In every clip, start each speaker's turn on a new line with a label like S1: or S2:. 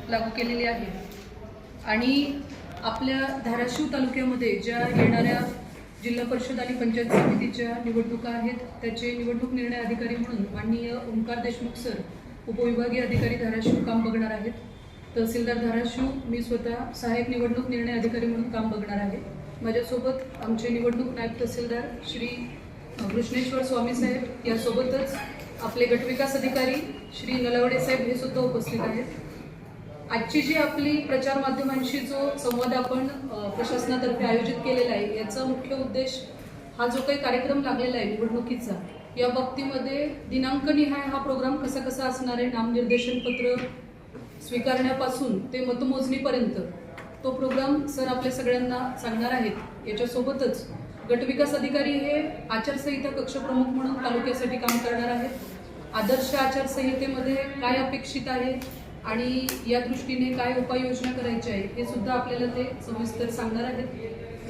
S1: लागू केलेली आहे आणि आपल्या धाराशिव तालुक्यामध्ये ज्या येणाऱ्या जिल्हा परिषद आणि पंचायत समितीच्या निवडणुका आहेत त्याचे निवडणूक निर्णय अधिकारी म्हणून माननीय ओंकार देशमुख सर उपविभागीय अधिकारी धाराशिव काम बघणार आहेत. तहसीलदार धाराशिव मी स्वतः सहाय्यक निवडणूक निर्णय अधिकारी म्हणून काम बघणार आहे. माझ्यासोबत आमचे निवडणूक नायब तहसीलदार श्री कृष्णेश्वर स्वामी साहेब यासोबतच आपले गटविकास अधिकारी श्री नलावडे साहेब हे सुद्धा उपस्थित आहेत. आजची जी आपली प्रचार माध्यमांशी जो संवाद आपण प्रशासनातर्फे आयोजित केलेला आहे याचा मुख्य उद्देश हा जो काही कार्यक्रम लागलेला आहे निवडणुकीचा या बाबतीमध्ये दिनांकनिहाय हा प्रोग्राम कसा कसा असणार आहे, नामनिर्देशन पत्र स्वीकारण्यापासून ते मतमोजणीपर्यंत तो प्रोग्राम सर आपल्या सगळ्यांना सांगणार आहेत. याच्यासोबतच गटविकास अधिकारी हे आचारसंहिता कक्षप्रमुख म्हणून तालुक्यासाठी काम करणार आहेत. आदर्श आचारसंहितेमध्ये काय अपेक्षित आहे आणि या दृष्टीने काय उपाययोजना करायची आहे हे सुद्धा आपल्याला ते सविस्तर सांगणार आहेत.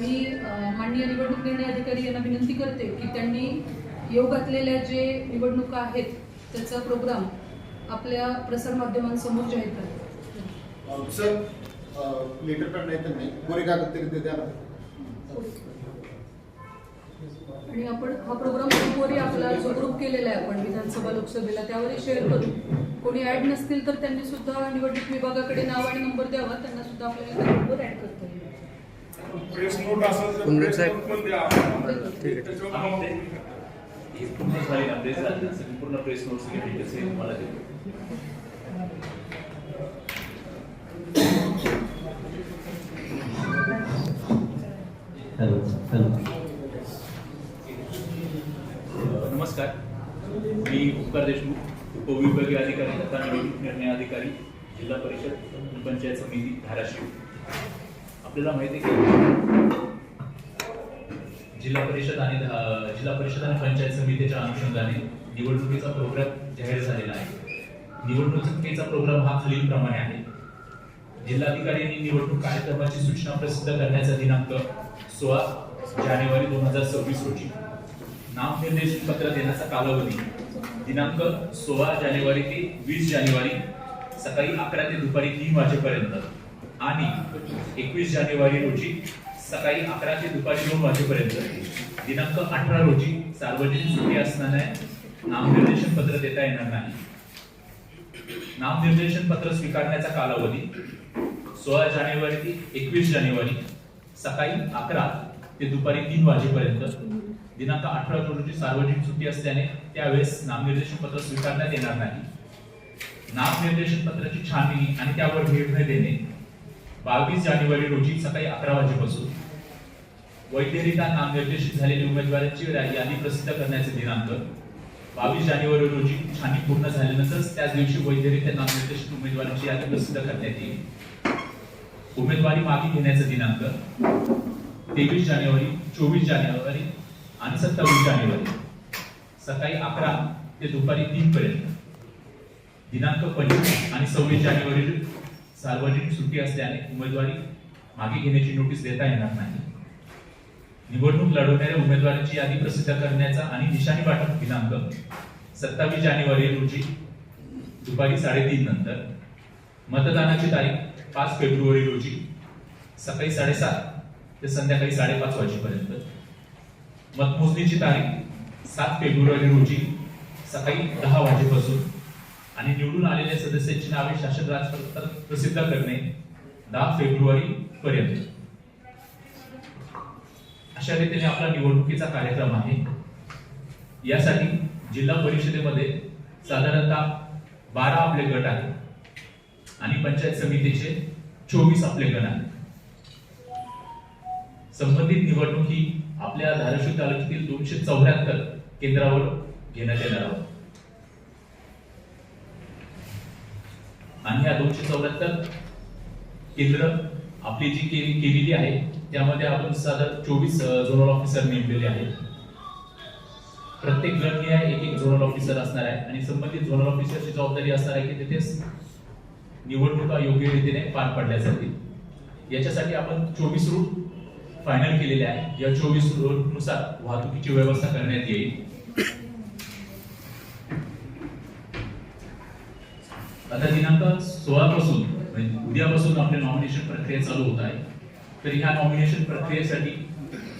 S1: मी माननीय निवडणूक निर्णय अधिकारी यांना विनंती करते की त्यांनी योग घातलेल्या जे निवडणुका आहेत त्याचा प्रोग्राम आपल्या प्रसारमाध्यमांसमोर जाहीर करा.
S2: सर लेटर पण नाही कोरे कागद तरी द्या.
S1: आणि आपण हा प्रोग्राम ग्रुपवरही आपला जो ग्रुप केलेला आहे आपण विधानसभा लोकसभेला त्यावरही शेअर करू. कोणी ऍड नसतील तर त्यांनी सुद्धा निवडणूक विभागाकडे नाव आणि नंबर द्यावा, त्यांना सुद्धा आपल्याला त्या ग्रुपवर ऍड करता येईल.
S3: प्रेस नोट असेल तर प्रेस नोट पण द्या.
S4: ही पूर्ण झाली ना प्रेस झाली ना सगळी पूर्ण प्रेस नोट्स घेतली तसे मला देतो. नमस्कार, मी ओंकार देशमुख उपविभागीय अधिकारी तथा निवडणूक निर्णय अधिकारी जिल्हा परिषद आणि पंचायत समिती धाराशिव. आपल्याला माहिती आहे की जिल्हा परिषद आणि पंचायत समितीच्या अनुषंगाने निवडणुकीचा प्रोग्राम जाहीर झालेला आहे. निवडणुकीचा प्रोग्राम हा खालीलप्रमाणे आहे. जिल्हाधिकाऱ्यांनी निवडणूक कार्यक्रमाची सूचना प्रसिद्ध करण्याचा दिनांक 16 जानेवारी 2026 रोजी. नामनिर्देशन पत्र देण्याचा कालावधी दिनांक 16 जानेवारी ते 20 जानेवारी सकाळी 11 ते दुपारी 3 वाजेपर्यंत आणि 21 जानेवारी रोजी सकाळी 11 ते दुपारी 2 वाजेपर्यंत. दिनांक 18 रोजी सार्वजनिक सुट्टी असल्याने नामनिर्देशन पत्र देता येणार नाही. नामनिर्देशन पत्र स्वीकारण्याचा कालावधी 16 जानेवारी ते 21 जानेवारी सकाळी 11 ते दुपारी 3 वाजेपर्यंत. दिनांक 18 रोजी सार्वजनिक सुट्टी असल्याने त्यावेळेस नामनिर्देशन पत्र स्वीकारण्यात येणार नाही. नामनिर्देशन पत्राची छाननी आणि त्यावर निर्णय देणे 22 जानेवारी रोजी सकाळी 11 वाजेपासून. वैधरित्या नामनिर्देशित झालेल्या उमेदवारांची यादी प्रसिद्ध करण्याचे दिनांक 22 जानेवारी रोजी छाननी पूर्ण झाल्यानंतर त्याच दिवशी वैधरित्या नामनिर्देशित उमेदवारांची यादी प्रसिद्ध करण्यात येईल. उमेदवारी मागे घेण्याचा दिनांक 23 जानेवारी, 24 जानेवारी आणि 27 जानेवारी सकाळी 11 ते दुपारी 3 पर्यंत. दिनांक 25 आणि 26 जानेवारी सार्वजनिक सुट्टी असल्याने उमेदवारी मागे घेण्याची नोटीस देता येणार नाही. निवडणूक लढवणाऱ्या उमेदवारांची यादी प्रसिद्ध करण्याचा आणि निशाणी वाटप दिनांक 27 जानेवारी रोजी दुपारी 3:30 नंतर. मतदानाची तारीख 5 फेब्रुवारी रोजी सकाळी 7:30 ते संध्याकाळी 5:30 वाजेपर्यंत. मतमोजणीची तारीख 7 फेब्रुवारी रोजी सकाळी 10 वाजेपासून आणि निवडून आलेल्या सदस्यांची नावे शासन राजपत्रात प्रसिद्ध करणे 10 फेब्रुवारी पर्यंत. अशा रीतीने आपला निवडणुकीचा कार्यक्रम आहे. यासाठी जिल्हा परिषदेमध्ये साधारणतः 12 आपले गट आहेत आणि पंचायत समितीचे 24 आपले गण आहेत. संबंधित निवडणूक ही आपल्या धाराशिव तालुक्यातील 274 केंद्रावर घेण्यात येणार आहोत आणि या 274 केंद्र आपली जी केलेली आहे त्यामध्ये आपण साधारण 24 झोनल ऑफिसर नेमलेले आहेत. प्रत्येक गटनिहाय एक झोनल ऑफिसर असणार आहे आणि संबंधित झोनल ऑफिसरची जबाबदारी असणार आहे की तिथेच निवडणुका योग्य रीतीने पार पाडल्या जातील. याच्यासाठी आपण 24 रूट फायनल केलेले आहे. या 24 रूटनुसार वाहतुकीची व्यवस्था करण्यात येईल. आता दिनांक 16 पासून म्हणजे उद्यापासून आपले नॉमिनेशन प्रक्रिया चालू होत आहे. तर ह्या नॉमिनेशन प्रक्रियेसाठी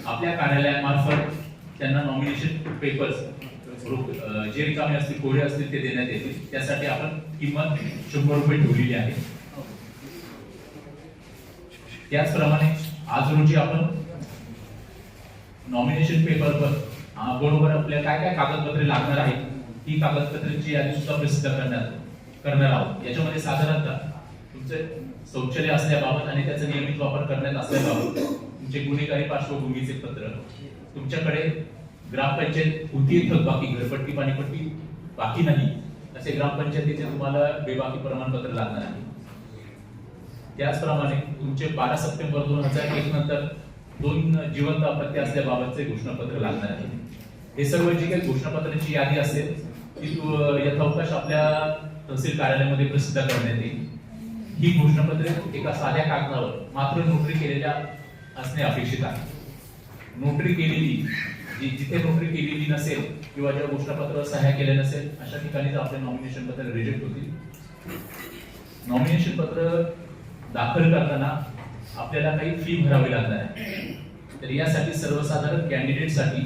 S4: आपल्या कार्यालयामार्फत त्यांना नॉमिनेशन पेपर्स जे रिकामे असतील, कोडे असतील ते देण्यात येतील. त्यासाठी आपण किंमत 100 रुपये ठेवलेली आहे. त्याचप्रमाणे आज रोजी आपण नॉमिनेशन पेपर बरोबर आपल्याला काय काय कागदपत्रे लागणार आहेत ही कागदपत्रांची यादी सुद्धा प्रसिद्ध करणार आहोत. याच्यामध्ये साधारणतः तुमचे शौचालय असल्याबाबत आणि त्याचा नियमित वापर करण्यात असल्याबाबत, तुमचे गुन्हेगारी पार्श्वभूमीचे पत्र, तुमच्याकडे ग्रामपंचायत कोणतीही थकबाकी, घरपट्टी, पाणीपट्टी बाकी नाही असे ग्रामपंचायतीचे तुम्हाला बेबाकी प्रमाणपत्र लागणार आहे. त्याचप्रमाणे तुमचे 12 सप्टेंबर 2001 नंतर 2 जिवंत अपत्य असल्याबाबतचे घोषणापत्र लागणार आहे. हे सर्व जी काही घोषणापत्रांची यादी असेल ती यथावकाश आपल्या तहसील कार्यालयामध्ये प्रसिद्ध करण्यात येईल. ही घोषणापत्रे एका साध्या कागदावर मात्र नोटरी केलेल्या असणे अपेक्षित आहे. नोटरी केलेली जिथे नोटरी केलेली नसेल किंवा ज्या घोषणापत्रावर सह्या केल्या नसेल अशा ठिकाणीच आपले नॉमिनेशन पत्र रिजेक्ट होतील. नॉमिनेशन पत्र दाखल करताना आपल्याला काही फी भरावी लागणार आहे. तर यासाठी सर्वसाधारण कॅन्डिडेटसाठी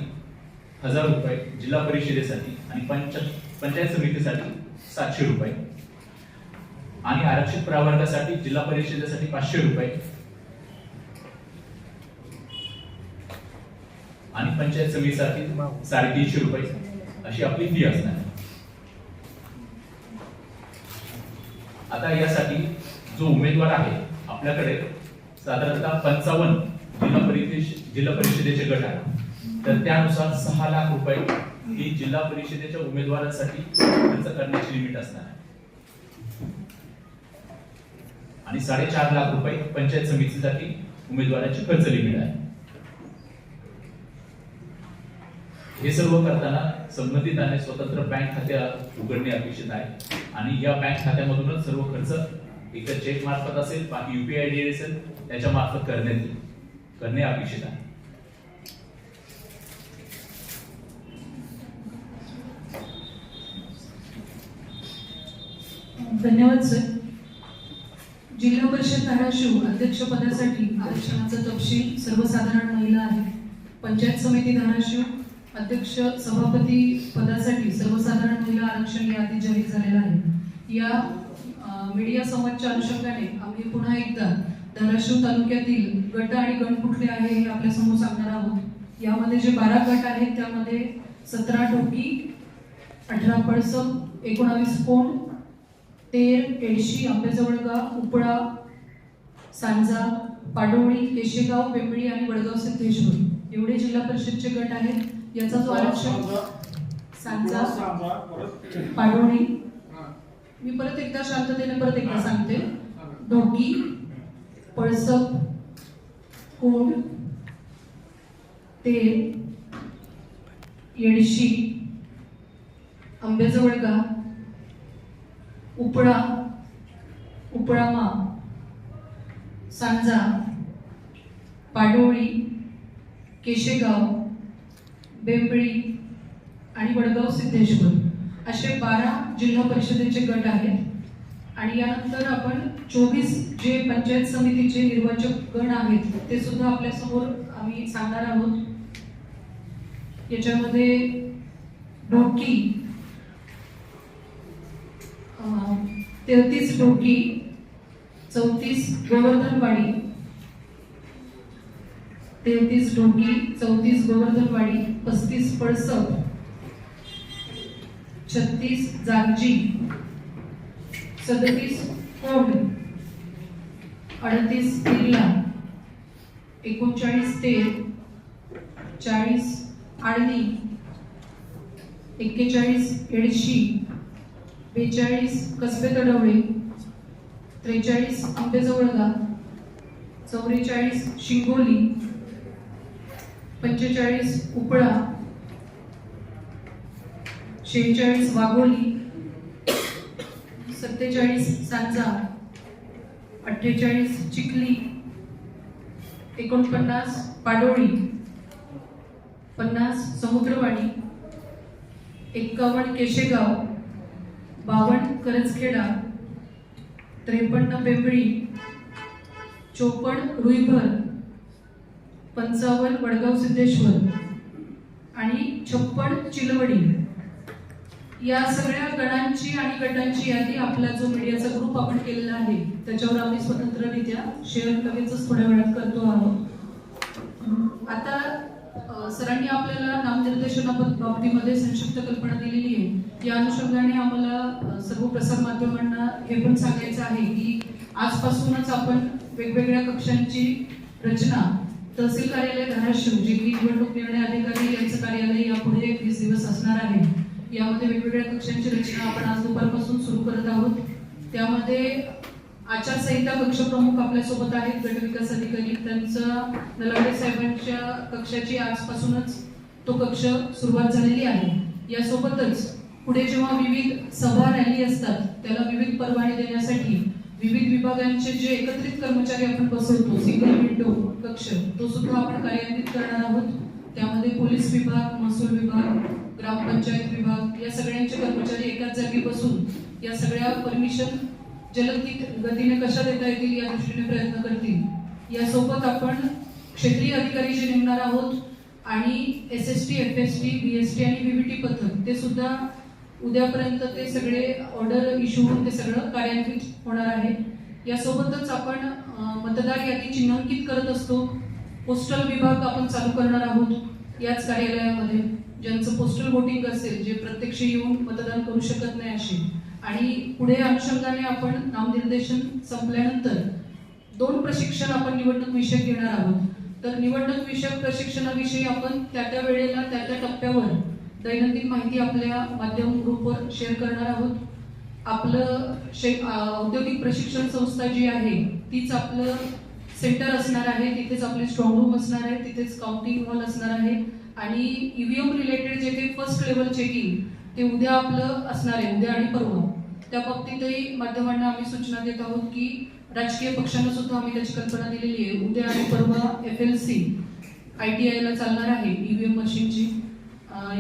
S4: 1000 रुपये, जिल्हा परिषदेसाठी आणि पंचायत समितीसाठी 700 रुपये आणि आरक्षित प्रवर्गासाठी जिल्हा परिषदेसाठी 500 रुपये आणि पंचायत समितीसाठी 350 रुपये अशी आपली फी असणार आहे. आता यासाठी जो उमेदवार आहे आपल्याकडे साधारणतः 55 जिल्हा परिषदेचे गट आहे. तर त्यानुसार 6 लाख रुपये ही जिल्हा परिषदेच्या उमेदवारांसाठी खर्च करण्याची लिमिट असणार आहे आणि 4.5 लाख रुपये पंचायत समितीसाठी उमेदवाराची खर्च लिमिट आहे. हे सर्व करताना संबंधितांनी स्वतंत्र बँक खाते उघडणे अपेक्षित आहे आणि या बँक खात्यामधूनच सर्व खर्च एकतर चेक मार्फत असेल, बाकी UPI ID असेल त्याच्या मार्फत करणे अपेक्षित आहे.
S1: धन्यवाद सर. जिल्हा परिषद धाराशिव अध्यक्ष पदासाठी आरक्षणाचा तपशील सर्वसाधारण महिला आहे. पंचायत समिती धाराशिव अध्यक्ष सभापती पदासाठी सर्वसाधारण महिला आरक्षण यादी जाहीर झालेला आहे. या मीडिया संवादच्या अनुषंगाने आम्ही पुन्हा एकदा धाराशिव तालुक्यातील गट आणि गण कुठले आहे हे आपल्या समोर सांगणार आहोत. यामध्ये जे 12 गट आहेत त्यामध्ये 17 टोकी, 18 पळसप, 19 कोंड, 13 एडशी, आंबेजवळगाव, उपळा, सांजा, पाडोळी, केशेगाव, बेंबळी आणि वडगाव सिद्धेश्वर एवढे जिल्हा परिषदचे गट आहेत. याचा जो आरक्षण सांजा, पाडोळी, मी परत एकदा शांततेने परत एकदा सांगते, ढोकी, पळसप, कोंड, 13, येडशी, आंबेजवळगाव, उपळा, उपळामा, सांजा, पाडोळी, केशेगाव, बेंबळी आणि वडगाव सिद्धेश्वर असे 12 जिल्हा परिषदेचे गट आहेत. आणि यानंतर आपण 24 जे पंचायत समितीचे निर्वाचक गण आहेत ते सुद्धा आपल्या समोर आम्ही सांगणार आहोत. याच्यामध्ये ढोकी 33 ढोकी, 34 गोवर्धनवाडी, 33 ढोकी, 34 गोवर्धनवाडी, 35 पळसप, 36 जागजी, 37 कोंड, 38 किल्ला, 39 तेर, 40 आळणी, 41 एडशी, 42 कसबे तडवळे, 43 आंबेजवळगा, 44 शिंगोली, 45 उपळा, 46 वाघोली, 47 सांजा, 48 चिखली, 49 पाडोळी, 50 समुद्रवाडी, 51 केशेगाव, 52 करंजखेडा, 53 बेंबळी, 54 रुईभर, 55 वडगाव सिद्धेश्वर आणि 56 चिलवडी या सगळ्या गणांची आणि गटांची यादी आपला जो मीडियाचा ग्रुप आपण केलेला आहे त्याच्यावर आम्ही स्वतंत्ररित्या शेअर लगेचच थोड्या वेळात करतो आहोत. आता सरांनी आपल्याला नामनिर्देशनाबाबतीमध्ये संक्षिप्त कल्पना दिलेली आहे. या अनुषंगाने आम्हाला सर्व प्रसार माध्यमांना हे पण सांगायचं आहे की आजपासूनच आपण वेगवेगळ्या कक्षांची रचना तहसील कार्यालय धाराशिव जे की निवडणूक निर्णय अधिकारी यांचं कार्यालय यापुढे 20 दिवस असणार आहे. यामध्ये वेगवेगळ्या कक्षांची रचना आपण आज दुपारपासून सुरू करत आहोत. त्यामध्ये आचारसंहिता कक्ष प्रमुख आपल्यासोबत आहेत, गटविकास अधिकारी. त्यांचा नलावडे साहेबांच्या कक्षाची आजपासूनच तो कक्ष सुरुवात झालेली आहे. यासोबतच पुढे जेव्हा विविध सभा रॅली असतात त्याला विविध परवाने देण्यासाठी विविध विभागांचे जे एकत्रित कर्मचारी आपण बसवतो सिंगल विंडो कक्ष तो सुद्धा आपण कार्यान्वित करणार आहोत. त्यामध्ये पोलीस विभाग, महसूल विभाग, ग्रामपंचायत विभाग या सगळ्यांचे कर्मचारी एकाच जागी बसून या सगळ्या परमिशन जलद गतीने कशा देता येतील या दृष्टीने प्रयत्न करतील. यासोबत आपण क्षेत्रीय अधिकारी जे नेमणार आहोत आणि SST, FST, BST आणि VVT पथक ते सुद्धा उद्यापर्यंत ते सगळे ऑर्डर इश्यू होऊन ते सगळं कार्यान्वित होणार आहे. यासोबतच आपण मतदार यादी चिन्हांकित करत असतो. पोस्टल विभाग आपण चालू करणार आहोत याच कार्यालयामध्ये. ज्यांचं पोस्टल वोटिंग असेल, जे प्रत्यक्ष येऊन मतदान करू शकत नाही अशी. आणि पुढे अनुषंगाने आपण नामनिर्देशन संपल्यानंतर 2 प्रशिक्षण आपण निवडणूक विषयक घेणार आहोत. तर निवडणूक विषयक प्रशिक्षणाविषयी आपण त्या वेळेला त्या टप्प्यावर दैनंदिन माहिती आपल्या माध्यम ग्रुपवर शेअर करणार आहोत. आपलं औद्योगिक प्रशिक्षण संस्था जी आहे तीच आपलं सेंटर असणार आहे. तिथेच आपले स्ट्रॉंग रूम असणार आहे, तिथेच काउंटिंग हॉल असणार आहे आणि EVM रिलेटेड जे काही फर्स्ट लेवल चेकिंग ते उद्या आपलं असणार आहे, उद्या आणि परवा. त्या बाबतीतही माध्यमांना आम्ही सूचना देत आहोत की राजकीय पक्षांना सुद्धा आम्ही त्याची कल्पना दिलेली आहे. उद्या आणि परवा FLC ITI ला चालणार आहे EVM मशीनची.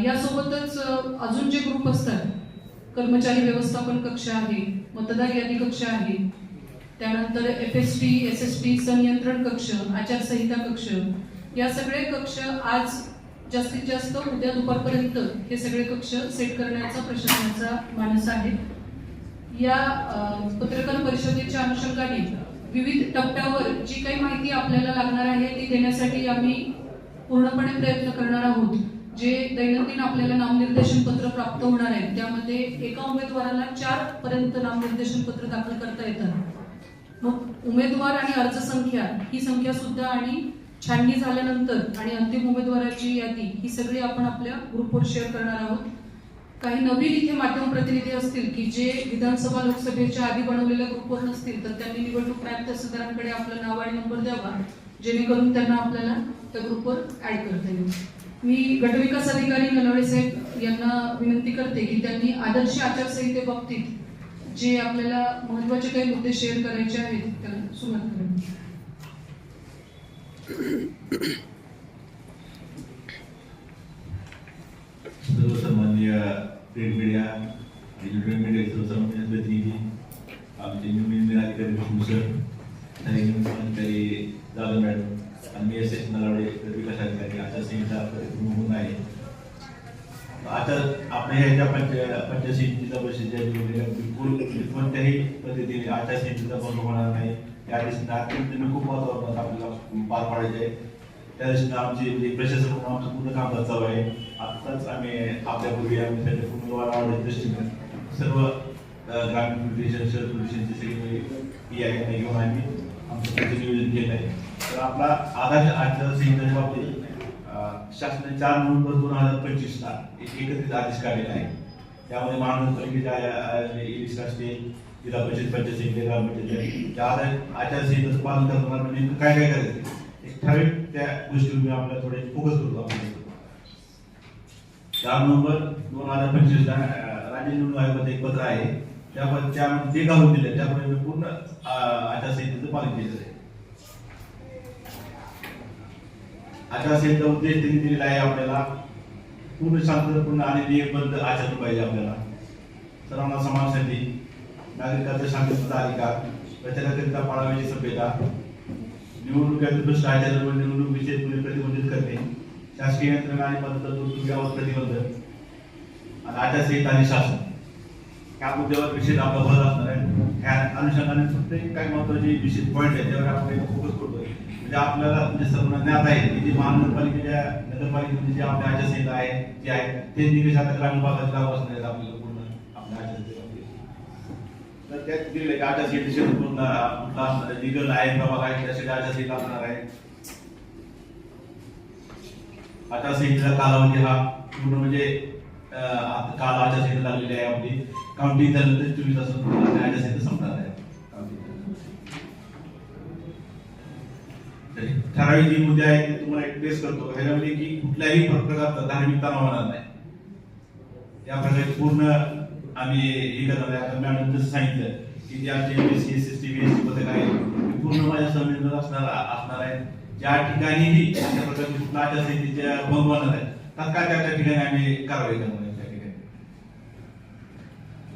S1: यासोबतच अजून जे ग्रुप असतात, कर्मचारी व्यवस्थापन कक्ष आहे, मतदार यादी कक्ष आहे, त्यानंतर FST, SST संनियंत्रण कक्ष, आचारसंहिता कक्ष या सगळे कक्ष आज जास्तीत जास्त उद्या दुपारपर्यंत हे सगळे कक्ष सेट करण्याचा प्रशासनाचा मानस आहे. या पत्रकार परिषदेच्या अनुषंगाने विविध टप्प्यावर जी काही माहिती आपल्याला लागणार आहे ती देण्यासाठी आम्ही पूर्णपणे प्रयत्न करणार आहोत. जे दैनंदिन आपल्याला नामनिर्देशन पत्र प्राप्त होणार आहे त्यामध्ये एका उमेदवाराला 4 पर्यंत नामनिर्देशन पत्र दाखल करता येतात. मग उमेदवार आणि अर्ज संख्या ही संख्या सुद्धा आणि छाननी झाल्यानंतर आणि अंतिम उमेदवाराची यादी ही सगळी आपण आपल्या ग्रुपवर शेअर करणार आहोत. काही नवीन इथे माध्यम प्रतिनिधी असतील की जे विधानसभा लोकसभेच्या आधी बनवलेल्या ग्रुपवर नसतील तर त्यांनी निवडणूक नायब तहसीलदारांकडे आपलं नाव आणि नंबर द्यावा जेणेकरून त्यांना आपल्याला त्या ग्रुपवर ऍड करता येईल. मी गटविकास अधिकारी नलावडे साहेब यांना विनंती करते की त्यांनी आदर्श आचारसंहितेबाबतीत जे आपल्याला महत्त्वाचे काही मुद्दे शेअर करायचे आहेत त्याला सुरुवात करावी.
S5: सर्वसामान्य प्रिंट मीडिया इलेक्ट्रॉनिक मीडिया सर्वसामान्य प्रतिनिधी आमचे निवडणूक अधिकारी भूषण अधिकारी जाधव मॅडम आणि मी SS नलावडे विकास अधिकारी आचारसंहिता म्हणून आहे. आता आपल्या ह्याच्या पंचायतीचा परिषदेच्या बिलकुल कोणत्याही पद्धतीने आचारसंहितेचा भंग होणार नाही या दृष्टीने अत्यंत खूप महत्त्वाचं आपल्याला पार पाडायचे आहे. त्या दृष्टीने आमची जे प्रशासन म्हणून आमचं पूर्ण काम चालू आहे. आत्ताच आम्ही आपल्यापूर्वी आम्ही त्याच्या पूर्ण वाढवण्याच्या दृष्टीने सर्व ग्रामीण पोलिस शहर पोलिसांची सगळी आहे घेऊन आम्ही आमचं त्याचं नियोजन केलं आहे. तर आपला आधार आचारसंहितेच्या बाबतीत शासनाने 4 नोव्हेंबर 2025 एक एकत्रित आदेश काढलेला आहे. त्यामध्ये महानगरपालिकेच्या इलेक्शन असतील, जिल्हा परिषद पंचायत समिती, ग्रामपंचायत त्या आचारसंहितेचं पालन करणार म्हणजे काय काय करायचं एक ठराविक त्या गोष्टीवर मी आपल्याला थोडे फोकस करतो. आपण 4 नोव्हेंबर 2025 राज्य निवडणूक आयोगाचं एक पत्र आहे त्यामध्ये जे घालून दिले त्यामुळे पूर्ण आचारसंहितेचं पालन केलेलं आहे. आचारसंहिता उद्देश त्यांनी दिलेला आहे आपल्याला पूर्ण शांततापूर्ण आणि नियमबद्ध आचरण पाहिजे आपल्याला सर्वांना समाजासाठी नागरिकांचा शांतता अधिकार, प्रचाराकरिता पाळावयाची सभ्यता, निवडणुकीत भ्रष्टाचार व निवडणूक विषय प्रतिबंधित करणे, शासकीय यंत्रणा आणि पद्धत यावर प्रतिबंध आणि आचारसंहिता आणि शासन ह्या मुद्द्यावर विशेष आपला भर असणार आहे. ह्या अनुषंगाने फक्त काही महत्त्वाचे विशेष पॉईंट आहेत ज्यावर आपण फोकस करतोय. म्हणजे आपल्याला म्हणजे सर्वांना ज्ञात आहे की जी महानगरपालिकेच्या नगरपालिकेमध्ये जे आपल्या आचारसंहिता आहे जे आहे ते निकष आता ग्रामीण भागात लागू असणार आहेत आपल्याला पूर्ण आपल्या आचारसंहितेमध्ये. तर त्यात दिले की आचारसंहितेचे पूर्ण कुठला असणार आहे, लिगल आहे प्रभाग आहे त्यासाठी आचारसंहिता असणार आहे. आचारसंहितेचा कालावधी हा पूर्ण म्हणजे काल आचारसंहिता लागलेली आहे आपली काउंटिंग झाल्यानंतर 24 तासात आचारसंहिता संपणार आहे. ठराविक जे मुद्दे आहेत ते तुम्हाला एक्सप्रेस करतो ह्याच्यामध्ये की कुठल्याही प्रकारचा धार्मिक तणाव होणार नाही. या प्रकारे पूर्ण आम्ही हे करणार आहे. आता मॅडम जसं सांगितलं की जे आमचे एमएससी एसटी बीएससी पथक आहे ते पूर्ण माझ्या संवेदना असणार आहे. ज्या ठिकाणीही अशा प्रकारचे कुठला आचारसंहितेच्या भंग होणार आहे तात्काळ त्या ठिकाणी आम्ही कारवाई करणार आहे. त्या ठिकाणी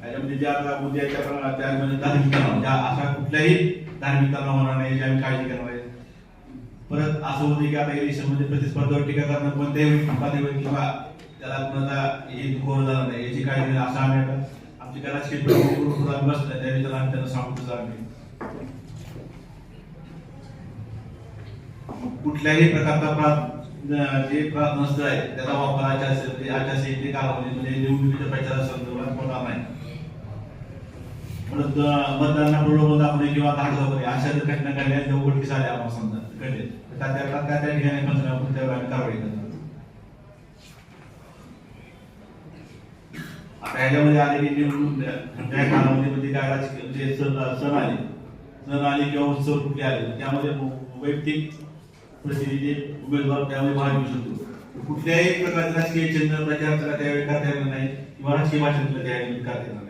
S5: याच्यामध्ये ज्या मुद्दे आहेत त्यामध्ये धार्मिक तणाव अशा कुठल्याही धार्मिक तणाव होणार नाही याची आम्ही काळजी करणार आहे. परत असं होते की आता इलेक्शनमध्ये प्रतिस्पर्धावर टीका करणं कोणत्याही पातळीवर किंवा त्याला कुणाचा हे दुखवलं जाणार नाही याची काळजी घेणं असं आम्ही आता आमची राजकीय बसलं त्यावेळी त्याला आम्ही त्यांना सांगतो आम्ही कुठल्याही प्रकारचा जे प्रार्थनास्थळ आहे त्याचा वापर आचारसंहिते कालावधीमध्ये निवडणुकीच्या प्रचारासंदर्भात होणार नाही. परत मतदारांना प्रलोभन दाखवणे किंवा धाड दाखवणे अशा जर घटना घडल्या त्या उघडकीस आल्या आम्हाला समजा घडले त्या ठिकाणी पंचनामा त्यावर आम्ही कारवाई करणार. आता ह्याच्यामध्ये आलेली निवडणूक त्या कालावधीमध्ये काय राजकीय सण आले किंवा उत्सव कुठले आले त्यामध्ये वैयक्तिक प्रतिनिधी उमेदवार त्यामध्ये भाग घेऊ शकतो. कुठल्याही प्रकारचे राजकीय चिन्ह प्रचार त्यावेळी करता येणार नाही किंवा राजकीय भाषण त्यावेळी करता येणार नाही.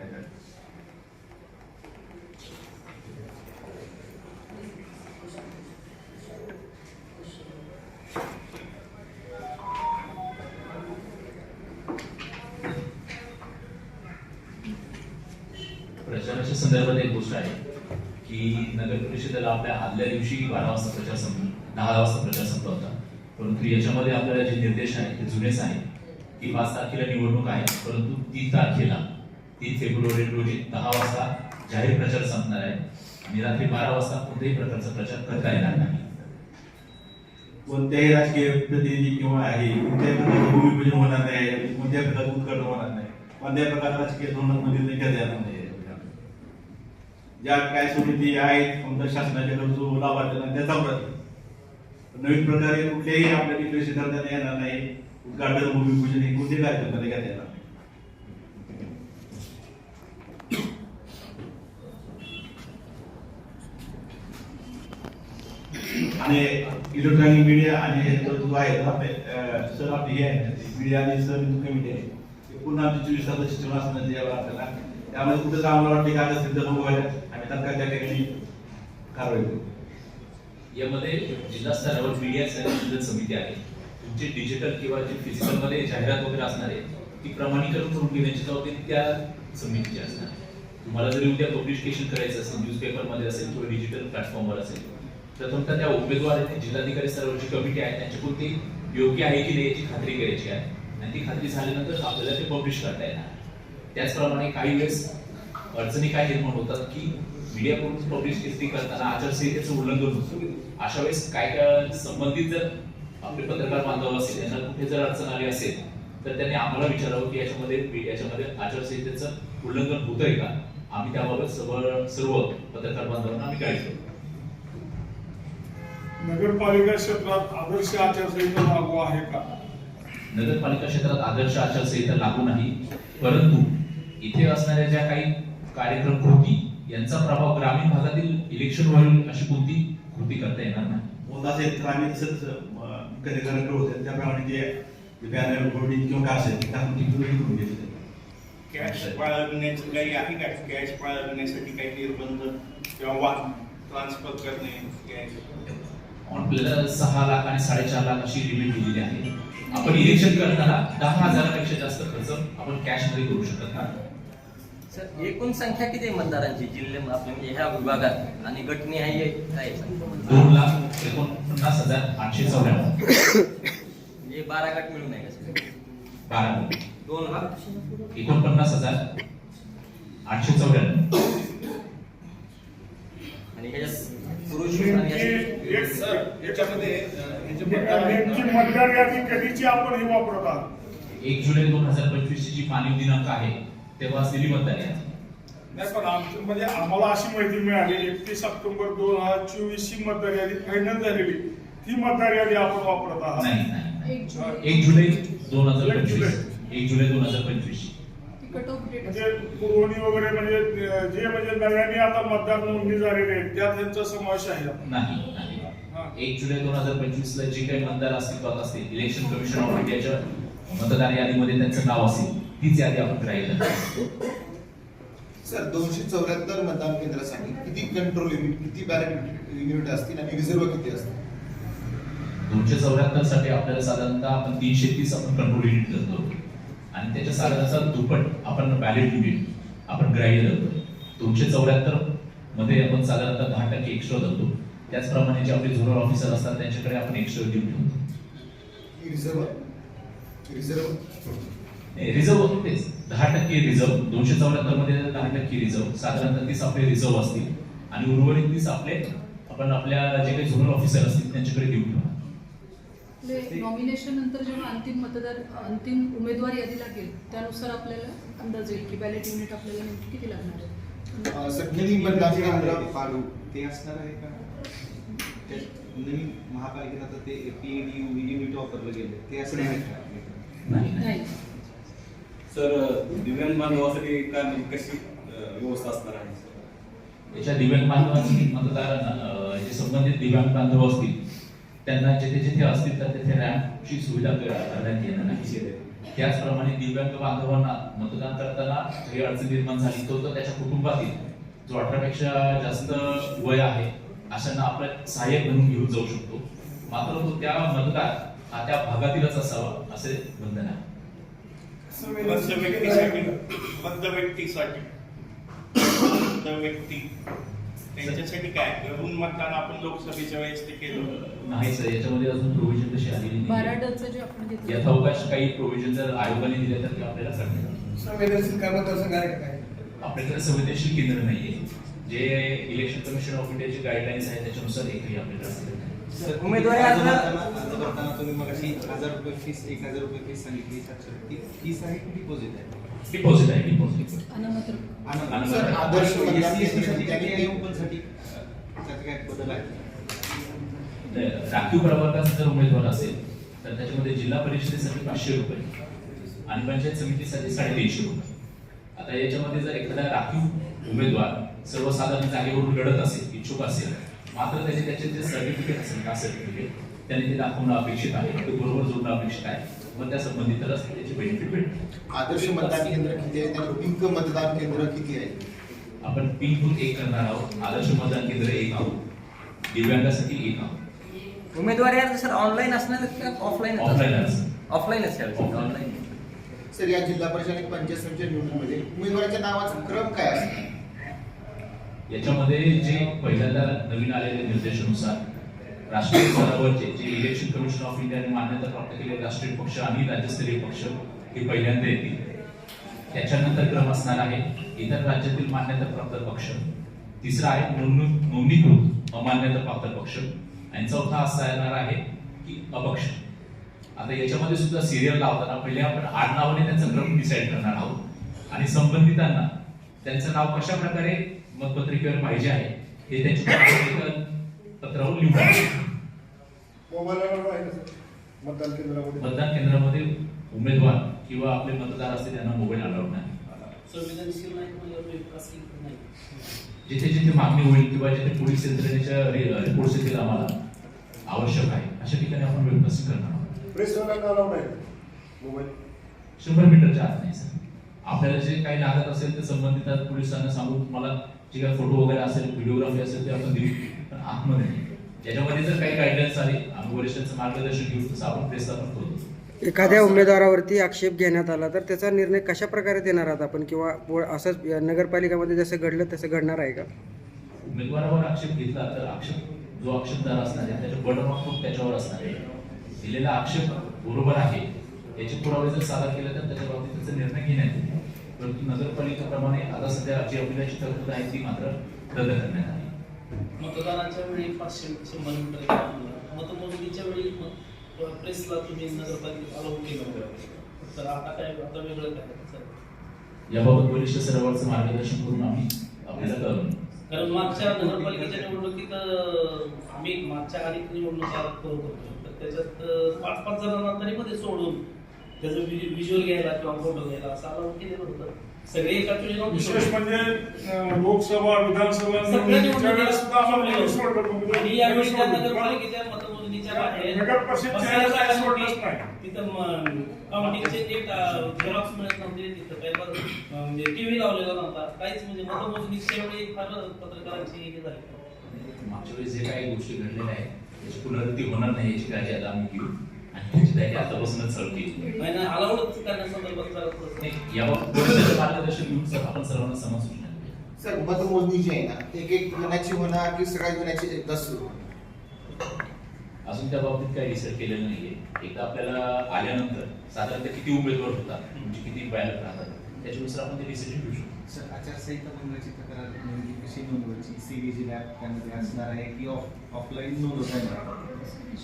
S4: प्रचाराच्या संदर्भात एक गोष्ट आहे की नगर परिषदेला आपल्या आदल्या दिवशी 12 वाजता प्रचार संपला, 10 वाजता प्रचार संपला होता. परंतु याच्यामध्ये आपल्याला जे निर्देश आहेत ते जुनेच आहेत की 5 तारखेला निवडणूक आहे, परंतु 3 तारखेला 3 फेब्रुवारी रोजी 10 वाजता जाहीर प्रचार संपणार आहे आणि रात्री 12 वाजता कोणत्याही प्रकारचा प्रचार करता येणार नाही.
S5: कोणत्याही राजकीय प्रतिनिधी किंवा आहे कोणत्याही प्रकारचं भूमिपूजन होणार नाही, कोणत्याही प्रकारचं उद्घाटन होणार नाही, कोणत्याही प्रकारचा राजकीय धोरणामध्ये निर्णय घेता येणार नाही. ज्या काय समिती आहेत कोणत्या शासनाच्या जो लाभार्थ्यांना त्याचा प्रति नवीन प्रकारे कुठल्याही आपल्या डिक्लेरेशन करता येणार नाही. उद्घाटन भूमिपूजन हे कोणते कार्यक्रम घेता येणार नाही. आणि इलेक्ट्रॉनिक मीडिया आणि जो आहे आपले सर आपली हे आहे मीडिया आणि सर कमिटी आहे ते पुन्हा आमची 24 तासाची सिस्टम असणार यावर आपल्याला त्यामध्ये कुठं आम्हाला वाटते का आता सिद्ध व्हायला आम्ही तात्काळ त्या ठिकाणी कारवाई करू.
S4: यामध्ये जिल्हा स्तरावर मीडिया संयोजन समिती आहे. तुमची डिजिटल किंवा जे फिजिकल मध्ये जाहिरात वगैरे असणार आहे ती प्रमाणीकरण करून घेण्याची जबाबदारी त्या समितीची असणार आहे. तुम्हाला जरी उद्या पब्लिकेशन करायचं असेल न्यूजपेपर मध्ये असेल किंवा डिजिटल प्लॅटफॉर्मवर असेल तर तुमच्या त्या उमेदवार आणि जिल्हाधिकारी स्तरावरची कमिटी आहे त्यांची कोणती योग्य आहे की नाही याची खात्री करायची आहे आणि ती खात्री झाल्यानंतर आपल्याला ते पब्लिश करता येणार. त्याचप्रमाणे काही वेळेस अडचणी काय निर्माण होतात की मीडियाकडून पब्लिसिटी करताना आचारसंहितेचं उल्लंघन होतं. अशा वेळेस काय काय संबंधित जर आपले पत्रकार बांधव असेल यांना कुठे जर अडचण आली असेल तर त्यांनी आम्हाला विचारावं की याच्यामध्ये आचारसंहितेचं उल्लंघन होतंय का. आम्ही त्याबाबत सर्व पत्रकार बांधवांना आम्ही गाईड करू.
S3: नगरपालिका क्षेत्रात आदर्श आचारसंहिता लागू आहे का?
S4: नगरपालिका क्षेत्रात आदर्श आचारसंहिता लागू नाही, परंतु इथे असणाऱ्या ज्या काही कार्यक्रम कृती यांचा प्रभाव ग्रामीण भागातील इलेक्शनवरील अशी कोणती कृती करता येणार नाही.
S5: बोलता असेल तर आम्ही तसंच कधी होते त्याप्रमाणे जे बॅनर बोर्डिंग किंवा काय असेल त्या कृती करून घेतले.
S6: कॅश बाळगण्याचं काही आहे का? कॅश बाळगण्यासाठी काही निर्बंध किंवा ट्रान्सफर करणे कॅश
S4: आपल्याला 6 लाख आणि 4.5 लाख अशी लिमिट दिलेली आहे. आपण इलेक्शन करताना 10,000पेक्षा जास्त खर्च आपण कॅश मध्ये करू शकत नाही.
S7: सर एकूण संख्या किती आहे मतदारांची जिल्ह्यात आपल्या म्हणजे ह्या विभागात आणि गटनिहाय काय संख्या?
S4: 2,49,894
S7: म्हणजे 12 गट मिळून आहे का सर?
S4: 12
S7: 2 लाख
S4: 49,894
S7: आणि ह्याच्यात पुरुष आणि
S3: एक सर याच्यामध्ये नेमकी मतदार यादी कधीची आपण हे वापरत आहात?
S4: 1 जुलै 2025 ची जी मानव दिनांक आहे तेव्हा असलेली मतदार यादी.
S3: नाही पण आमचं म्हणजे आम्हाला अशी माहिती मिळाली 31 ऑक्टोबर 2024 ची मतदार यादी फायनल झालेली ती मतदार यादी आपण वापरत आहात.
S4: नाही
S1: 1 जुलै
S4: 1 जुलै 2025 1 जुलै 2025
S1: ती कट ऑफ डेट
S3: म्हणजे पुरवणी वगैरे म्हणजे जे म्हणजे नव्याने आता मतदार नोंदणी झालेले आहेत त्यात त्यांचा समावेश आहे.
S4: नाही 1 जुलै 2025 ला जे काही मतदार अस्तित्वात असतील इलेक्शन कमिशन ऑफ इंडियाच्या मतदार यादीमध्ये त्यांचं नाव असेल तीच यादी आपण ग्राह्य धरतो.
S2: सर 274 मतदान केंद्रासाठी किती कंट्रोल युनिट, किती बॅलेट युनिट असतील आणि रिझर्व्ह किती असतील?
S4: 274 साठी आपल्याला साधारणतः आपण 330 आपण कंट्रोल युनिट धरतो आणि त्याच्या साधारणतः दुप्पट आपण बॅलेट युनिट आपण ग्राह्य धरतो. 274 मध्ये आपण साधारणतः 10% एक्स्ट्रा धरतो. त्याचप्रमाणे जे आपले झोनल ऑफिसर असतात त्यांच्याकडे आपण एक्स्ट्रा देऊन ठेवतो.
S2: रिझर्व्ह
S4: रिझर्व्ह तेच 10% रिझर्व्ह 274 मध्ये 10% रिझर्व्ह साधारणतः 30 आपले रिझर्व्ह असतील आणि उर्वरित 30 आपले आपण आपल्या जे काही झोनल ऑफिसर असतील त्यांच्याकडे देऊन ठेवू.
S1: नॉमिनेशन नंतर जेव्हा अंतिम उमेदवार यादी लागेल त्यानुसार आपल्याला अंदाज येईल की बॅलेट युनिट आपल्याला नेमकी किती लागणार आहे.
S2: सर किती मतदान केंद्र
S8: पाडू ते असणार आहे का? नवीन महापालिकेत आता ते पीएडी युनिट वापरलं गेलं ते असं आहे का?
S1: नाही
S9: सर दिव्यांग बांधवासाठी काय म्हणजे कशी व्यवस्था असणार आहे?
S4: याच्या दिव्यांग बांधवांसाठी मतदारांना जे संबंधित दिव्यांग बांधव असतील त्यांना जिथे जिथे असतील तर तिथे रॅम्पची सुविधा करण्यात येणार नाही. त्याचप्रमाणे दिव्यांग बांधवांना मतदान करताना काही अडचण निर्माण झाली तो त्याच्या कुटुंबातील जो 18 पेक्षा जास्त वय आहे अशांना आपलं सहाय्यक म्हणून घेऊन जाऊ शकतो. मात्र तो त्या मतदार हा त्या भागातीलच असावा असे बंधन आहे.
S6: वृद्ध व्यक्ती त्यांच्यासाठी काय घरून मतदान आपण लोकसभेच्या वेळेस ते केलं
S4: नाही सर याच्यामध्ये अजून प्रोव्हिजन तशी आलेली नाही.
S1: 12 जे आपण घेतलं
S4: यथावकाश काही प्रोव्हिजन जर आयोगाने दिले तर ते आपल्याला करण्यात
S8: संवेदनशील मतदारसंघ आहे का?
S4: आपल्याकडे संवेदनशील केंद्र नाहीये. जे इलेक्शन कमिशन ऑफ इंडियाचे गाईडलाईन्स आहेत त्याच्यानुसार एकही आपल्याकडे असेल.
S7: उमेदवारी
S8: अर्ज
S7: अर्ज
S8: भरताना तुम्ही मगाशी 1000 रुपये फीस 1000 रुपये फीस सांगितली. फीस आहे की डिपॉझिट आहे?
S4: डिपॉझिट आहे डिपॉझिट.
S1: अनामत
S2: सर आदर्श मतदान केंद्रासाठी
S8: आणि ओपनसाठी त्यात काय बदल आहे?
S4: राखीव प्रवर्गाचा जर उमेदवार असेल तर त्याच्यामध्ये जिल्हा परिषदेसाठी 500 रुपये आणि पंचायत समितीसाठी 350 रुपये. आता याच्यामध्ये जर एखादा राखीव उमेदवार सर्वसाधारण जागेवरून लढत असेल इच्छुक असेल मात्र त्याचे जे सर्टिफिकेट असेल कास्ट सर्टिफिकेट त्याने ते दाखवणं अपेक्षित आहे ते बरोबर जोडणं अपेक्षित आहे मग त्या संबंधितच त्याचे बेनिफिट भेटते.
S2: आदर्श मतदान केंद्र किती आहे आणि पिंक मतदान केंद्र किती आहे?
S4: आपण पिंकून 1 करणार आहोत. आदर्श मतदान केंद्र 1 आहोत. दिव्यांगासाठी 1 आहोत.
S7: उमेदवारी अर्ज सर ऑनलाईन असणार का ऑफलाईन?
S4: ऑफलाईन अर्ज.
S7: ऑफलाईनच ऑनलाईन.
S2: सर या जिल्हा परिषद आणि पंचायत समितीच्या निवडणुकीमध्ये उमेदवाराच्या नावाचा क्रम काय असणार?
S4: याच्यामध्ये जे पहिल्यांदा नवीन आलेल्या निर्देशानुसार राष्ट्रीय स्तरावरचे जे इलेक्शन कमिशन ऑफ इंडियाने मान्यता प्राप्त केलेले राष्ट्रीय पक्ष आणि राज्यस्तरीय पक्ष हे पहिल्यांदा येतील. त्याच्यानंतर क्रम असणार आहे इतर राज्यातील मान्यता प्राप्त पक्ष, तिसरा आहे नोंदणीकृत अमान्यता प्राप्त पक्ष आणि चौथा असा येणार आहे की अपक्ष. आता याच्यामध्ये सुद्धा सिरियल लावताना पहिले आपण आडनावाने त्यांचा क्रम डिसाईड करणार आहोत आणि संबंधितांना त्यांचं नाव कशा प्रकारे मतपत्रिकेवर पाहिजे आहे हे त्यांच्या पत्रावर लिहून मतदान केंद्रामध्ये उमेदवार किंवा आपले मतदार असते त्यांना मोबाईल अलाउड नाही. जिथे जिथे मागणी होईल किंवा जिथे पोलीस यंत्रणेच्या रिपोर्ट्स येतील आम्हाला आवश्यक आहे अशा ठिकाणी आपण व्यवस्थित करणार आहोत. 100 मीटरच्या आत नाही सर. आपल्याला जे काही लागत असेल ते संबंधित पोलिसांना सांगून तुम्हाला जे काही फोटो वगैरे असेल व्हिडिओग्राफी असेल ते आपण देऊ पण आतमध्ये नाही. ज्याच्यामध्ये जर काही गाईडलाईन्स आले आम्ही वरिष्ठांचं मार्गदर्शन घेऊन तसं आपण प्रेसला पण करू.
S10: एखाद्या उमेदवारावरती आक्षेप घेण्यात आला तर त्याचा निर्णय कशा प्रकारे देणार आहात आपण, किंवा असंच नगरपालिकामध्ये जसं घडलं तसं घडणार आहे का?
S4: उमेदवारावर आक्षेप घेतला तर जो आक्षेपदार असणार आहे त्याच्या बर्डन ऑफ प्रूफ त्याच्यावर असणार आहे. दिलेला आक्षेप बरोबर आहे याचे पुरावे जर सादर केले तर त्याच्या बाबतीत त्याचा निर्णय घेण्यात येईल. परंतु नगरपालिकेप्रमाणे आता सध्या जी अभिलाची तरतूद आहे ती मात्र रद्द करण्यात आली.
S11: मतदानाच्या वेळी 500 मीटर मतमोजणीच्या वेळी प्रेसला तुम्ही नगरपालिकेत अलाउ केलं होतं, तर आता वेगळं काय?
S4: याबाबत वरिष्ठ स्तरावरचं मार्गदर्शन करून आम्ही आपल्याला कळवलं.
S11: कारण मागच्या नगरपालिकेच्या निवडणुकीत आम्ही मागच्या अनेक निवडणुका करतो, तर त्याच्यात 5-5 जणांना तरी मध्ये सोडून त्याचं व्हिज्युअल घ्यायला किंवा फोटो घ्यायला असं अलाउ केलेलं होतं. सगळे एकाच वेळी
S3: विशेष म्हणजे लोकसभा विधानसभा निवडणुकीच्या वेळेस सुद्धा आम्हाला सोडलं.
S11: आणि यावेळी त्या नगरपालिकेच्या मतमोजणीच्या बाहेर
S3: नगर परिषदेच्या सोडलंच नाही.
S11: तिथं काउंटिंगचे डेट झेरॉक्स मिळत नव्हते, तिथं पेपर म्हणजे टीव्ही लावलेला नव्हता, काहीच म्हणजे मतमोजणीच्या वेळी फार पत्रकारांची हे झाली.
S4: मागच्या वेळेस जे काही गोष्टी घडलेल्या आहेत त्याची पुनरावृत्ती होणार नाही याची काळजी आता आम्ही घेऊ आणि त्याची तयारी आतापासूनच चालू केली.
S11: नाही ना अलाउडच करण्यासंदर्भात
S4: याबाबत मार्गदर्शन घेऊन आपण सर्वांना समान सूचना देऊ.
S2: सर मतमोजणी जी आहे ना एक जणाची म्हणा की सगळ्या जणांची एकदाच सुरू होणार?
S4: अजून त्या बाबतीत काही रिसर्च केलेलं नाहीये. एकदा आपल्याला आल्यानंतर साधारणतः किती उमेदवार होतात, म्हणजे किती बॅलट राहतात त्याच्यानुसार आपण ते डिसिजन घेऊ शकतो.
S8: सर आचारसंहिता भंगाची तक्रार नेमकी कशी नोंदवायची? सीबीजी लॅब त्यामध्ये असणार आहे की ऑफलाईन नोंदवता येणार?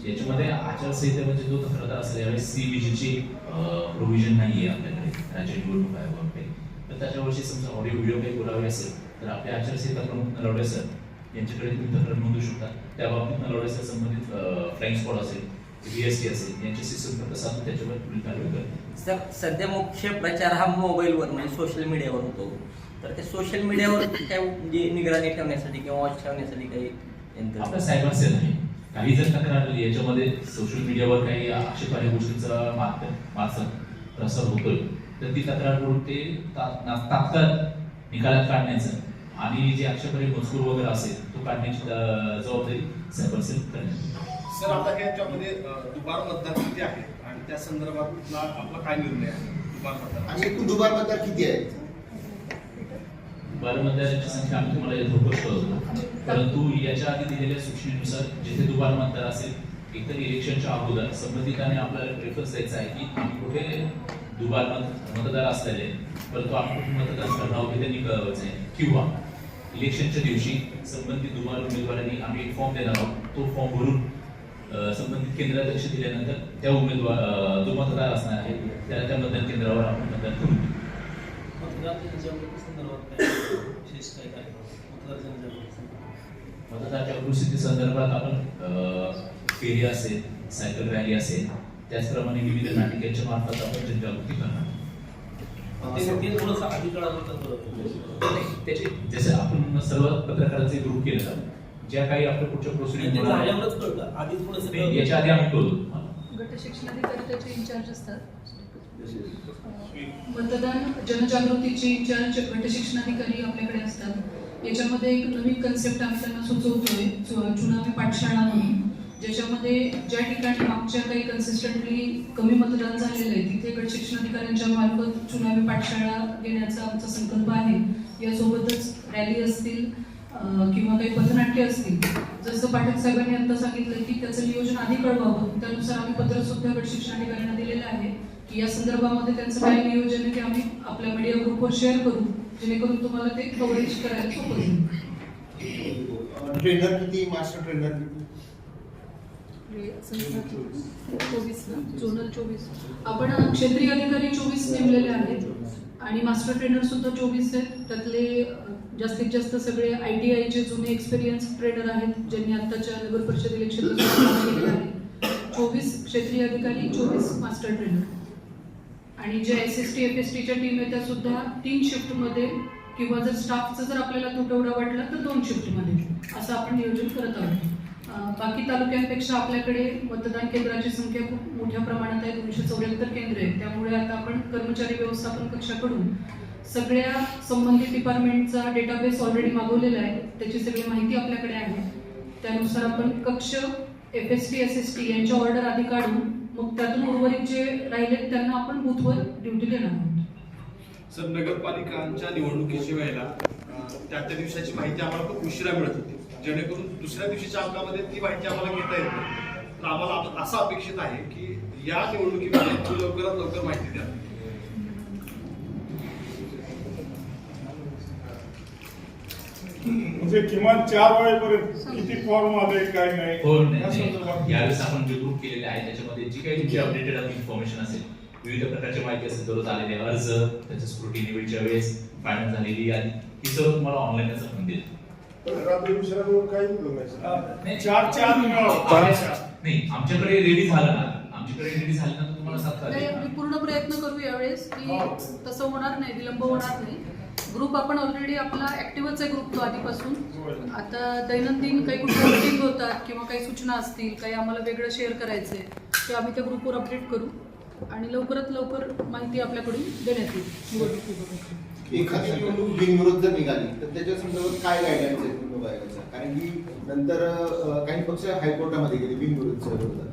S4: याच्यामध्ये आचारसंहितेमध्ये जो तक्रारदार असेल यावेळेस सीबीजीची प्रोव्हिजन नाहीये आपल्याकडे राज्य निवडणूक आयोगाकडे. तर त्याच्यावरची समजा ऑडिओ व्हिडिओ काही पुरावे असेल तर आपले आचारसंहिता प्रमुख नलवडे सर यांच्याकडे तुम्ही तक्रार नोंदवू शकता. त्या बाबतीत नलवडे सर संबंधित फ्लाइंग स्क्वॉड असेल, VST असेल यांच्याशी संपर्क साधून त्याच्यावर पुढील कारवाई करते.
S7: सर सध्या मुख्य प्रचार हा मोबाईलवर म्हणजे सोशल मीडियावर होतो, तर त्या सोशल मीडियावर काय म्हणजे निगराणी ठेवण्यासाठी किंवा वॉच ठेवण्यासाठी काही यंत्र
S4: आपल्या सायबर सेल आहे. काही जर तक्रार आली याच्यामध्ये सोशल मीडियावर काही आक्षेपार्ह गोष्टींचा प्रसार होतोय तर ती तक्रार करून ते तात्काळ निकालात काढण्याचं आणि जे आक्षेपार्ह मजकूर वगैरे असेल तो काढण्याची जबाबदारी सायबर सेल करण्यात.
S12: सर आता याच्यामध्ये दुबार मतदार किती आहेत आणि त्या संदर्भात आपला काय निर्णय आहे? दुबार मतदार
S2: आणि एकूण दुबार मतदार किती आहेत?
S4: दुबार मतदारांची संख्या आम्ही तुम्हाला यथोचित कळवतो, परंतु याच्या आधी दिलेल्या सूचनेनुसार जिथे दुबार मतदार असेल एकतर इलेक्शनच्या अगोदर संबंधिताने आपल्याला प्रेफरन्स द्यायचा आहे की आम्ही कुठे दुबार मतदार असलेले परंतु आपण कुठे मतदान करणार हे त्यांनी कळवायचं आहे, किंवा इलेक्शनच्या दिवशी संबंधित दुबार उमेदवारांनी आम्ही एक फॉर्म देणार आहोत, तो फॉर्म भरून संबंधित केंद्रात लक्ष दिल्यानंतर त्या उमेदवार जो मतदार असणार आहे त्याला त्या मतदान केंद्रावर आपण मतदान करू. मतदार जागृती संदर्भात आपण फेरी असेल, सायकल रॅली असेल, त्याचप्रमाणे विविध नाटिकांच्या मार्फत आपण जनजागृती करणार. त्याचे जसे आपण सर्व पत्रकारांचे ग्रुप केलं ज्या काही आपल्या पुढच्या प्रोसिडिंग याच्या आधी आम्ही करू.
S1: गट शिक्षणाधिकारी त्याचे इन्चार्ज असतात. मतदान जनजागृतीचे इन्चार्ज गट शिक्षणाधिकारी आपल्याकडे असतात. याच्यामध्ये एक नवीन कन्सेप्ट आम्ही त्यांना सुचवतोय, चुनावी पाठशाळा म्हणून, ज्याच्यामध्ये ज्या ठिकाणी मागच्या काही कन्सिस्टंटली कमी मतदान झालेलं आहे तिथे गट शिक्षणाधिकाऱ्यांच्या मार्फत चुनावी पाठशाळा घेण्याचा आमचा संकल्प आहे. यासोबतच रॅली असतील किंवा काही पथनाट्य असतील, जसं पाठक साहेबांनी आता सांगितलं की त्याचं नियोजन आधी कळवावं, त्यानुसार आम्ही पत्र सुद्धा गट शिक्षणाधिकाऱ्यांना दिलेलं आहे की या संदर्भामध्ये त्यांचं काय नियोजन आहे ते आम्ही आपल्या मीडिया ग्रुपवर शेअर करू, जेणेकरून तुम्हाला ते कव्हरेज करायला सोपं जाईल.
S2: ट्रेनर किती, मास्टर ट्रेनर
S1: 24 झोनल 24 आपण क्षेत्रीय अधिकारी 24 नेमलेले आहेत आणि मास्टर ट्रेनर सुद्धा 24 आहेत. त्यातले जास्तीत जास्त सगळे ITIचे जुने एक्सपिरियन्स ट्रेनर आहेत ज्यांनी आताच्या नगर परिषद इलेक्शनला केलेलं आहे. 24 क्षेत्रीय अधिकारी, 24 मास्टर ट्रेनर आणि जे SST FSTच्या टीम आहे त्या सुद्धा 3 शिफ्टमध्ये किंवा जर स्टाफचं जर आपल्याला तुटवडा वाटला तर 2 शिफ्टमध्ये असं आपण नियोजन करत आहोत. बाकी तालुक्यांपेक्षा आपल्याकडे मतदान केंद्राची संख्या खूप मोठ्या प्रमाणात आहे, 274 केंद्र आहेत. त्यामुळे आता आपण कर्मचारी व्यवस्थापन कक्षाकडून सगळ्या संबंधित डिपार्टमेंटचा डेटाबेस ऑलरेडी मागवलेला आहे, त्याची सगळी माहिती आपल्याकडे आहे. त्यानुसार आपण कक्ष FST SST यांच्या ऑर्डर आधी काढून मग त्यातून उर्वरित जे राहिले त्यांना आपण बूथवर ड्युटी देणार आहोत.
S12: सर, नगरपालिकांच्या निवडणुकीच्या वेळेला त्या दिवसाची माहिती आम्हाला खूप उशिरा मिळत होती, जेणेकरून दुसऱ्या दिवशीच्या अंकामध्ये ती माहिती आम्हाला घेता येत नाही. तर आम्हाला असं अपेक्षित आहे की या निवडणुकीमध्ये तुम्ही लवकरात लवकर माहिती द्या.
S3: म्हणजे किमान 4 वेळेपर्यंत किती फॉर्म आले काय नाही
S4: हो
S3: या
S4: नाही
S3: संदर्भात
S4: यावेळेस आपण जे ग्रुप केलेले आहे त्याच्यामध्ये जी काही तुमची अपडेटेड इन्फॉर्मेशन असेल, विविध प्रकारची माहिती असेल, दररोज आलेले अर्ज, त्याच्या स्क्रुटिनी वेळच्या वेळेस फायनल झालेली यादी, ही सर्व तुम्हाला ऑनलाईनच आपण देतो.
S3: रात्री उशिरा काही
S4: नाही,
S3: 4
S4: नाही आमच्याकडे रेडी झालं ना, आमच्याकडे रेडी झाल्यानंतर तुम्हाला 7
S1: नाही,
S4: तारखेला
S1: आम्ही पूर्ण प्रयत्न करू यावेळेस की तसं होणार नाही, विलंब होणार नाही. ग्रुप आपण ऑलरेडी आपला ऍक्टिव्हच आहे ग्रुप तो आधीपासून. आता दैनंदिन काही कुठे मीटिंग होतात किंवा काही सूचना असतील, काही आम्हाला वेगळं शेअर करायचंय ते आम्ही त्या ग्रुपवर अपडेट करू आणि लवकरात लवकर माहिती आपल्याकडून देण्यात येईल निवडणुकीबद्दल.
S2: एखादी निवडणूक बिनविरोध जर निघाली तर त्याच्या संदर्भात काय गाईडलाईन्स आहेत निवडणूक आयोगाच्या? कारण की नंतर काही पक्ष हायकोर्टामध्ये गेले बिनविरोधच्या विरोधात.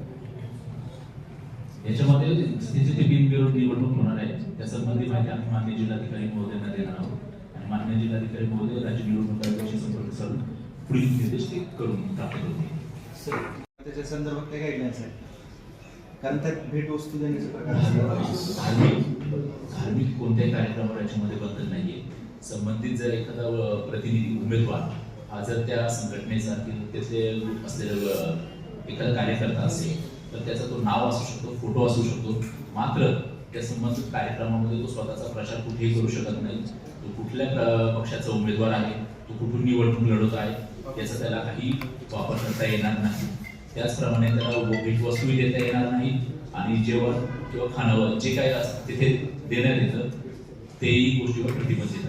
S4: याच्यामध्ये जिथे बिनविरोध निवडणूक होणार आहे त्या संबंधी माहिती आम्ही माननीय जिल्हाधिकारी महोदयांना देणार आहोत आणि माननीय जिल्हाधिकारी महोदय राज्य निवडणूक आयोगाशी संपर्क साधून पुढील निर्देश ते करून प्राप्त करतील.
S8: त्याच्या संदर्भात काही गाईडलाईन्स आहेत? कारण त्यात भेटवस्तू देण्याचे प्रकार
S4: धार्मिक कोणत्याही कार्यक्रमावर याच्यामध्ये बंधन नाहीये. संबंधित जर एखादा प्रतिनिधी उमेदवार हा जर त्या संघटनेचा किंवा त्याचे असलेलं एखादा कार्यकर्ता असेल तर त्याचा तो नाव असू शकतो, फोटो असू शकतो, मात्र त्या संबंधित कार्यक्रमामध्ये तो स्वतःचा प्रचार कुठेही करू शकत नाही. तो कुठल्या पक्षाचा उमेदवार आहे, तो कुठून निवडणूक लढवत आहे याचा त्याला काही वापर करता येणार नाही. त्याचप्रमाणे त्याला भेटवस्तूही देता येणार नाही आणि जेवण किंवा खाणं जे काही तिथे देण्यात येतं तेही गोष्टीवर प्रतिबंधित